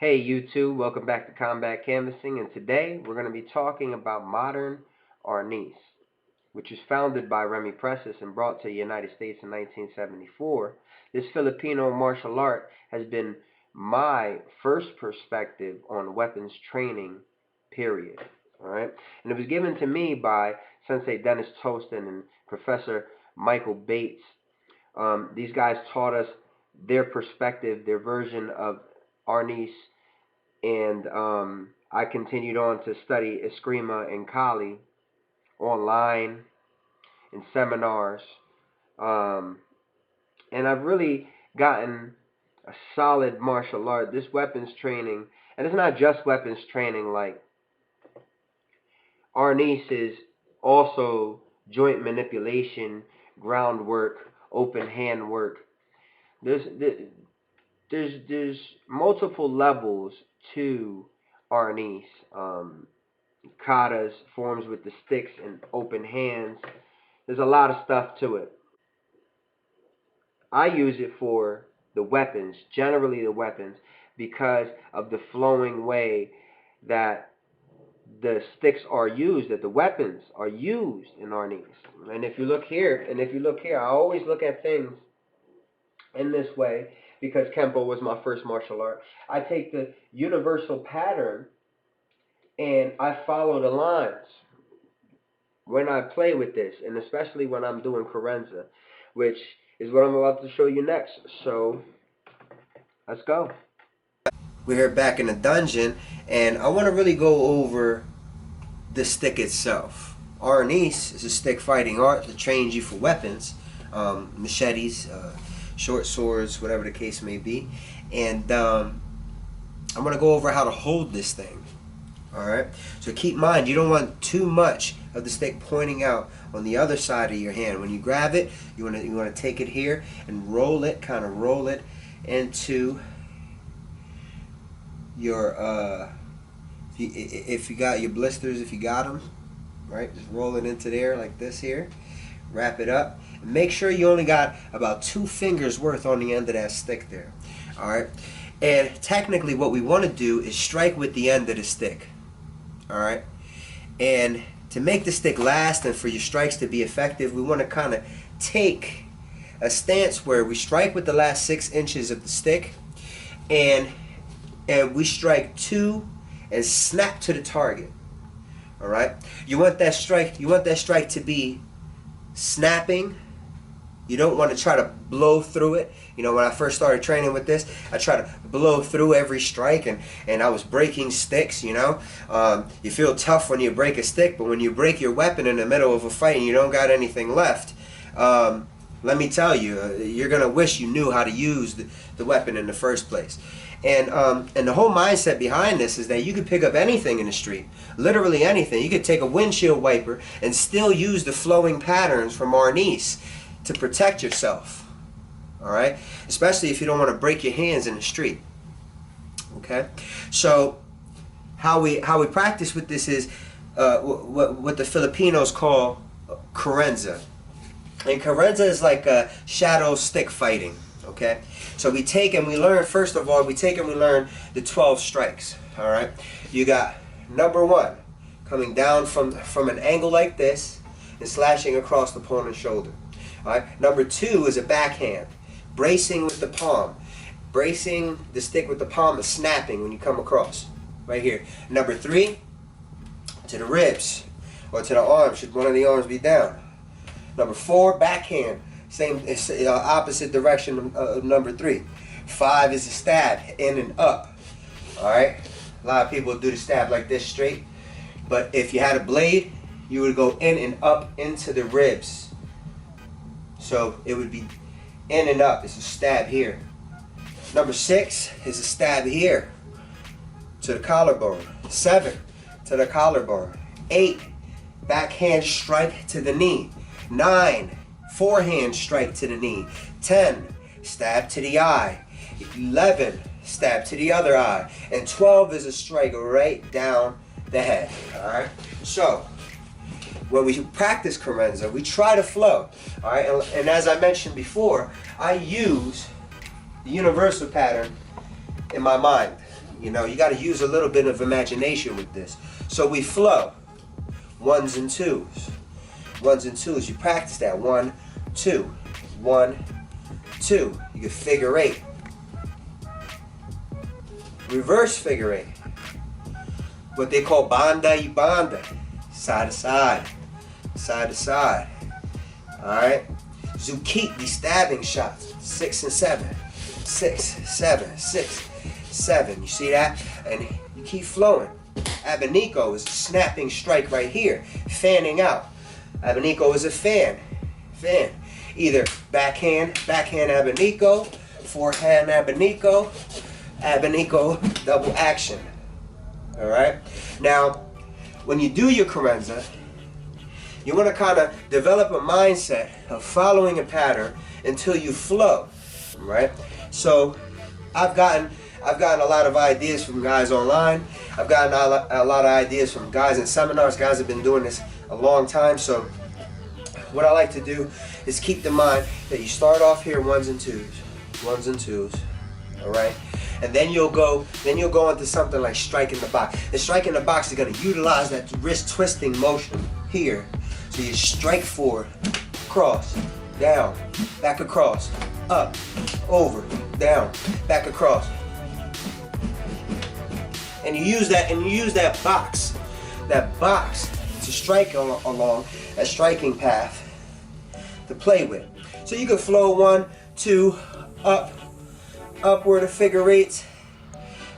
Hey YouTube, welcome back to Combat Canvassing, and today we're going to be talking about modern arnis, which was founded by Remy Presas and brought to the United States in 1974. This Filipino martial art has been my first perspective on weapons training, period. Alright? And it was given to me by Sensei Dennis Tostin and Professor Michael Bates. These guys taught us their perspective, their version of arnis, and I continued on to study Eskrima and Kali online in seminars, um, and I've really gotten a solid martial art. This weapons training, and it's not just weapons training. Like Arnis is also joint manipulation, groundwork, open hand work. There's there's multiple levels to Arnis. Katas, forms with the sticks and open hands. There's a lot of stuff to it. I use it for the weapons, generally the weapons, because of the flowing way that the sticks are used, that the weapons are used in Arnis. And if you look here, I always look at things in this way because Kempo was my first martial art. I take the universal pattern and I follow the lines when I play with this, and especially when I'm doing Carenza, which is what I'm about to show you next. So, let's go. We're here back in the dungeon, and I want to really go over the stick itself. Arnis is a stick fighting art that trains you for weapons, machetes, short swords, whatever the case may be. And I'm going to go over how to hold this thing. Alright, so keep in mind, you don't want too much of the stick pointing out on the other side of your hand. When you grab it, you want to take it here and roll it, kind of roll it into your, if you got your blisters, if you got them, right, just roll it into there like this here, wrap it up, and make sure you only got about 2 fingers worth on the end of that stick there. Alright, and technically what we want to do is strike with the end of the stick. Alright, and to make the stick last and for your strikes to be effective, we want to kind of take a stance where we strike with the last 6 inches of the stick, and we strike 2 and snap to the target. Alright, you want that strike to be snapping. You don't want to try to blow through it. You know, when I first started training with this, I tried to blow through every strike, and I was breaking sticks, you know. You feel tough when you break a stick, but when you break your weapon in the middle of a fight and you don't got anything left, let me tell you, you're going to wish you knew how to use the weapon in the first place. And the whole mindset behind this is that you could pick up anything in the street, literally anything. You could take a windshield wiper and still use the flowing patterns from Arnis to protect yourself. Alright? Especially if you don't want to break your hands in the street. Okay? So how we practice with this is what the Filipinos call Carenza. And Carenza is like a shadow stick fighting. Okay? So we take and we learn, first of all, the 12 strikes. Alright? You got number 1, coming down from an angle like this and slashing across the opponent's shoulder. Alright? Number 2 is a backhand, bracing with the palm, bracing the stick with the palm and snapping when you come across, right here. Number 3, to the ribs or to the arm, should one of the arms be down. Number 4, backhand, same opposite direction of number 3. 5 is a stab, in and up. Alright? A lot of people do the stab like this straight, but if you had a blade, you would go in and up into the ribs. So it would be in and up. It's a stab here. Number 6 is a stab here to the collarbone. 7 to the collarbone. 8, backhand strike to the knee. 9, forehand strike to the knee. 10, stab to the eye. 11, stab to the other eye. And 12 is a strike right down the head. Alright? So when we practice Carenza, we try to flow. Alright, and as I mentioned before, I use the universal pattern in my mind. You know, you got to use a little bit of imagination with this. So we flow. Ones and twos. Ones and twos. You practice that. 1, 2. 1, 2. You can figure 8. Reverse figure 8. What they call banda y banda. Side to side. Side to side. Alright? Zucchini stabbing shots. 6 and 7. 6, 7, 6, 7. You see that? And you keep flowing. Abanico is a snapping strike right here. Fanning out. Abanico is a fan. Fan. Either backhand Abanico, forehand Abanico, Abanico double action. Alright? Now, when you do your Carenza, you want to kind of develop a mindset of following a pattern until you flow. Right? So I've gotten a lot of ideas from guys online. I've gotten a lot of ideas from guys in seminars. Guys have been doing this a long time. So what I like to do is keep in mind that you start off here ones and twos, all right, and then you'll go into something like striking the box. The striking the box is going to utilize that wrist twisting motion here. So you strike forward, cross, down, back across, up, over, down, back across. And you use that box to strike along a striking path to play with. So you can flow 1, 2, up, upward of figure 8,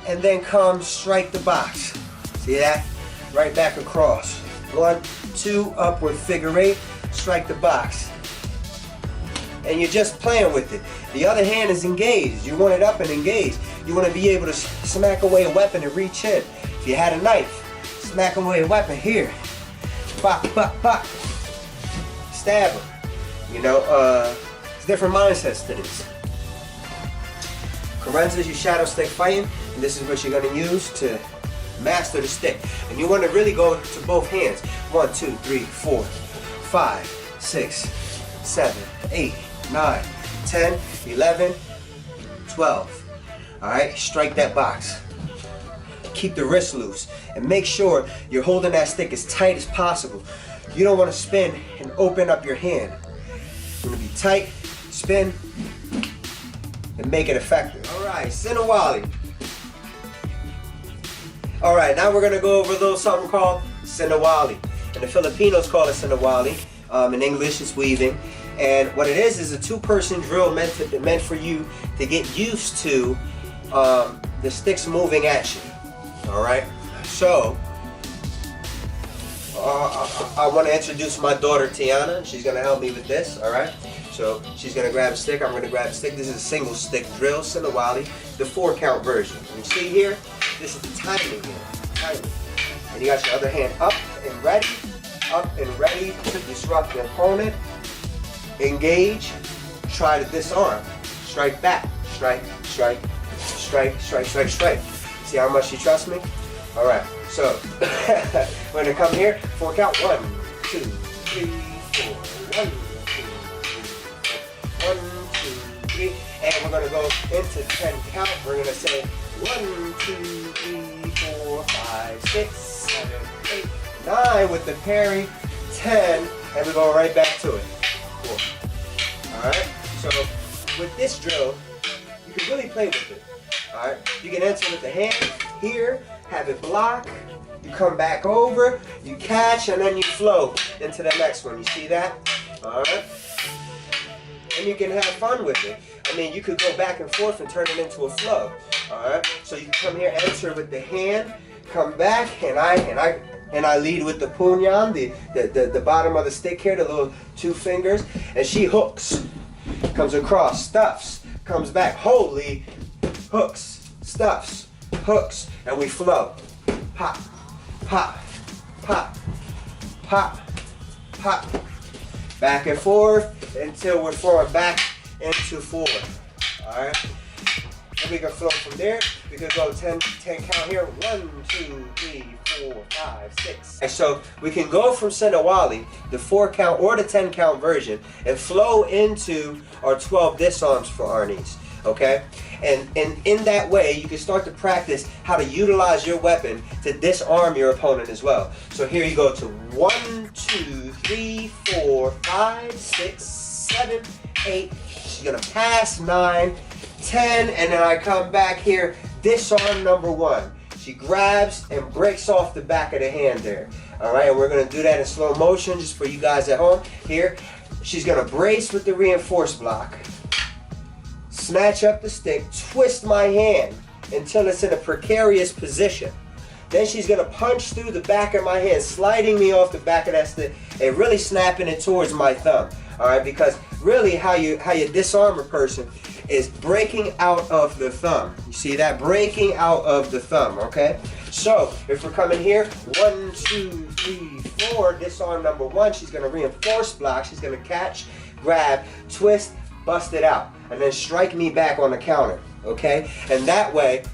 and then come strike the box. See that? Right back across. 1, 2, upward figure 8, strike the box. And you're just playing with it. The other hand is engaged. You want it up and engaged. You want to be able to smack away a weapon and reach in. If you had a knife, smack away a weapon here. Bop, bop, bop. Stab her. You know, there's different mindsets to this. Carenza is your shadow stick fighting, and this is what you're going to use to master the stick. And you want to really go to both hands. 1, 2, 3, 4, 5, 6, 7, 8, 9, 10, 11, 12. Alright, strike that box. Keep the wrist loose and make sure you're holding that stick as tight as possible. You don't want to spin and open up your hand. You want to be tight, spin, and make it effective. Alright, Sinawali. Alright, now we're going to go over a little something called Sinawali. And the Filipinos call it Sinawali. In English, it's weaving. And what it is a two-person drill meant for you to get used to the sticks moving at you. Alright? So, I want to introduce my daughter Tiana. She's going to help me with this. Alright? So, she's going to grab a stick. I'm going to grab a stick. This is a single stick drill, Sinawali, the 4-count version. And you see here, this is the timing here. Timing. And you got your other hand up and ready. Up and ready to disrupt the opponent. Engage. Try to disarm. Strike back. Strike, strike, strike, strike, strike, strike. See how much you trust me? Alright, so we're gonna come here, 4 count. 1, 2, 3, 4. 1, 2, 3. And we're gonna go into 10 count. We're gonna say 1, 2, 3, 4, 5, 6, 7, 8, 9 with the parry, 10, and we go right back to it. Cool. Alright, so with this drill, you can really play with it. Alright, you can enter with the hand here, have it block, you come back over, you catch, and then you flow into the next one. You see that? Alright? And you can have fun with it. I mean, you could go back and forth and turn it into a flow. Alright? So you can come here, enter with the hand, come back, and I lead with the punyan, the bottom of the stick here, the little 2 fingers, and she hooks, comes across, stuffs, comes back, holy, hooks, stuffs, hooks, and we flow. Pop, pop, pop, pop, pop, back and forth until we're flowing back into 4. All right. And we can flow from there. We can go 10 count here. 1, 2, 3, 4, 5, 6. And so we can go from Sinawali, the 4 count or the 10 count version, and flow into our 12 disarms for Arnis. Okay? And in that way, you can start to practice how to utilize your weapon to disarm your opponent as well. So here you go to 1, 2, 3, 4, 5, 6, 7, 8. She's gonna pass 9, 10, and then I come back here, disarm number 1. She grabs and breaks off the back of the hand there. All right, and we're gonna do that in slow motion just for you guys at home. Here, she's gonna brace with the reinforced block, snatch up the stick, twist my hand until it's in a precarious position. Then she's gonna punch through the back of my hand, sliding me off the back of that stick and really snapping it towards my thumb. All right, because really how you disarm a person is breaking out of the thumb. You see that? Breaking out of the thumb, okay? So, if we're coming here, 1, 2, 3, 4, disarm number 1, she's gonna reinforce block, she's gonna catch, grab, twist, bust it out, and then strike me back on the counter, okay? And that way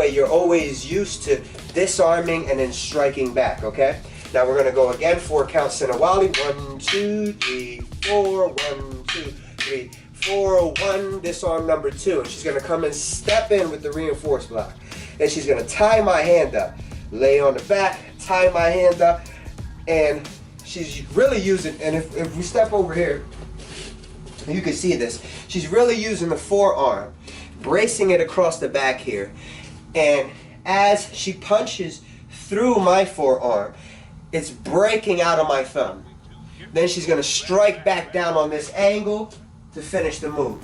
you're always used to disarming and then striking back, okay? Now we're gonna go again, 4 count Sinawali, 1, 2, 3, 4, 1, 2, 3, 4, 1, disarm number 2. And she's gonna come and step in with the reinforced block. Then she's gonna tie my hand up, lay on the back, tie my hand up, and she's really using, and if we step over here, you can see this, she's really using the forearm, bracing it across the back here. And as she punches through my forearm, it's breaking out of my thumb. Then she's gonna strike back down on this angle to finish the move.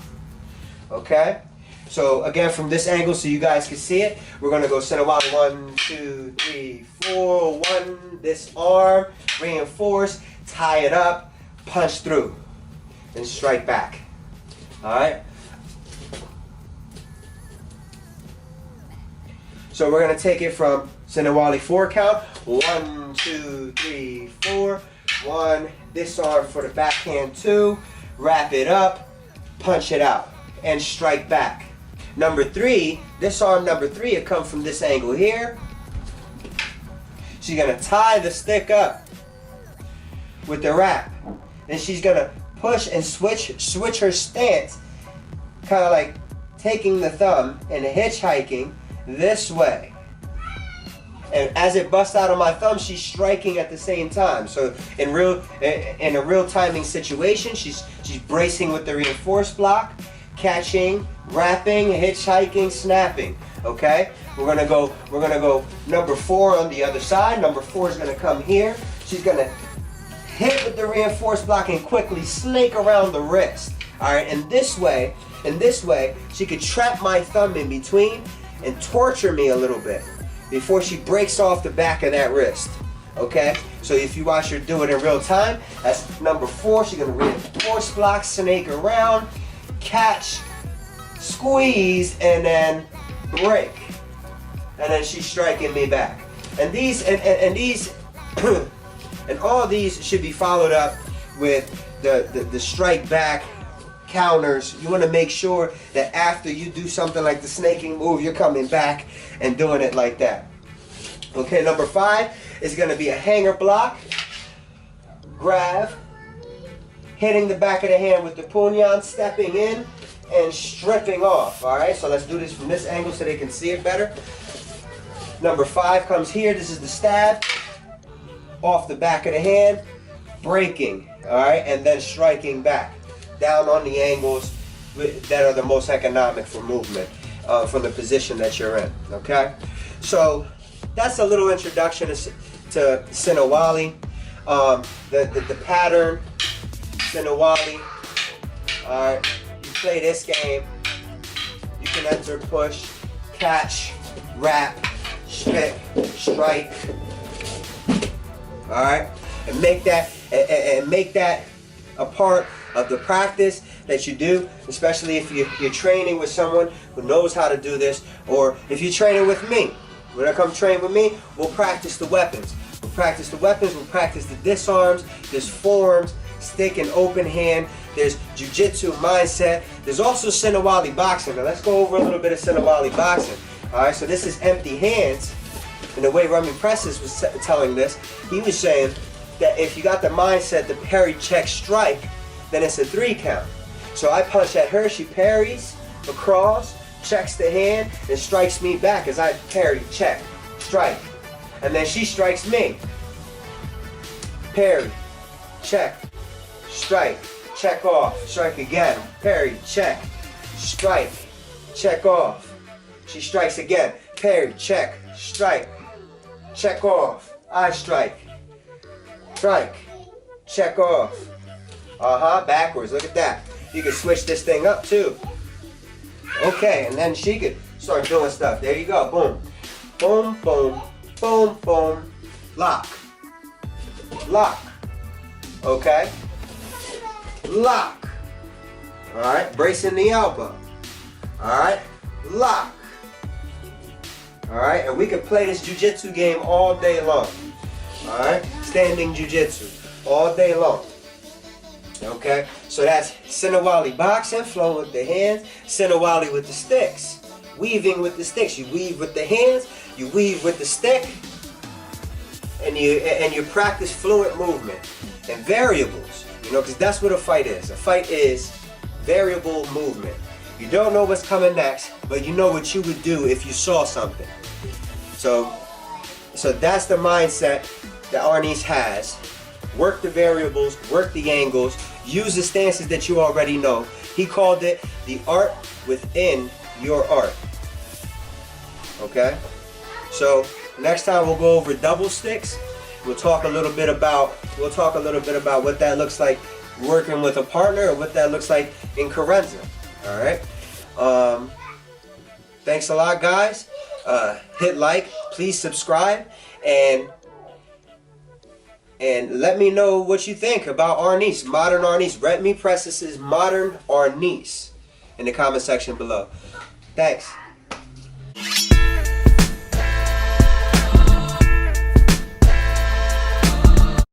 Okay? So again, from this angle so you guys can see it, we're gonna go Sinawali, 1, 2, 3, 4, 1, disarm, reinforce, tie it up, punch through, and strike back. Alright? So we're gonna take it from Sinawali 4 count, 1, 2, 3, 4, 1, disarm for the backhand 2, wrap it up, punch it out, and strike back. Number 3, disarm number 3, it comes from this angle here. She's gonna tie the stick up with the wrap. And she's gonna push and switch her stance, kind of like taking the thumb and hitchhiking this way. And as it busts out of my thumb, she's striking at the same time. So in a real timing situation, she's bracing with the reinforced block, catching, wrapping, hitchhiking, snapping. Okay? We're gonna go number 4 on the other side. Number 4 is gonna come here. She's gonna hit with the reinforced block and quickly snake around the wrist. Alright, and this way, she could trap my thumb in between and torture me a little bit before she breaks off the back of that wrist. Okay? So if you watch her do it in real time, that's number 4. She's gonna reinforce block, snake around, catch, squeeze, and then break. And then she's striking me back. And these and all these should be followed up with the strike back counters. You want to make sure that after you do something like the snaking move, you're coming back and doing it like that. Okay, number 5 is going to be a hanger block, grab, hitting the back of the hand with the punyan, stepping in, and stripping off. Alright, so let's do this from this angle so they can see it better. Number 5 comes here. This is the stab, off the back of the hand, breaking, alright, and then striking back down on the angles that are the most economic for movement from the position that you're in. Okay, so that's a little introduction to Sinawali. The pattern, Sinawali. Alright, you play this game, you can enter, push, catch, wrap, strip, strike. Alright, and make that a part of the practice that you do, especially if you're training with someone who knows how to do this, or if you're training with me. When I come train with me, we'll practice the weapons. We'll practice the disarms, there's forms, stick and open hand, there's jiu-jitsu mindset, there's also Sinawali boxing. Now let's go over a little bit of Sinawali boxing. Alright, so this is empty hands. And the way Rummy Presses was telling this, he was saying that if you got the mindset to parry, check, strike, then it's a 3 count. So I punch at her, she parries, across, checks the hand, and strikes me back as I parry, check, strike. And then she strikes me. Parry, check, strike, check off, strike again, parry, check, strike, check off. She strikes again, parry, check, strike, check off, I strike, check off. Backwards, look at that. You can switch this thing up too. Okay, and then she could start doing stuff. There you go, boom. Boom, boom, boom, boom. Lock. Lock. Okay? Lock. Alright, bracing the elbow. Alright? Lock. Alright, and we could play this jiu-jitsu game all day long. Alright? Standing jiu-jitsu. All day long. Okay? So that's Sinawali boxing, flowing with the hands. Sinawali with the sticks. Weaving with the sticks. You weave with the hands, you weave with the stick, and you practice fluent movement and variables. You know, because that's what a fight is. A fight is variable movement. You don't know what's coming next, but you know what you would do if you saw something. So that's the mindset that Arnis has. Work the variables, work the angles, use the stances that you already know. He called it the art within your art. Okay? So next time we'll go over double sticks. We'll talk a little bit about what that looks like working with a partner, or what that looks like in Carenza. Alright? Thanks a lot, guys. Hit like, please subscribe, and let me know what you think about Arnis, modern Arnis, Remy Presses' modern Arnis in the comment section below. Thanks.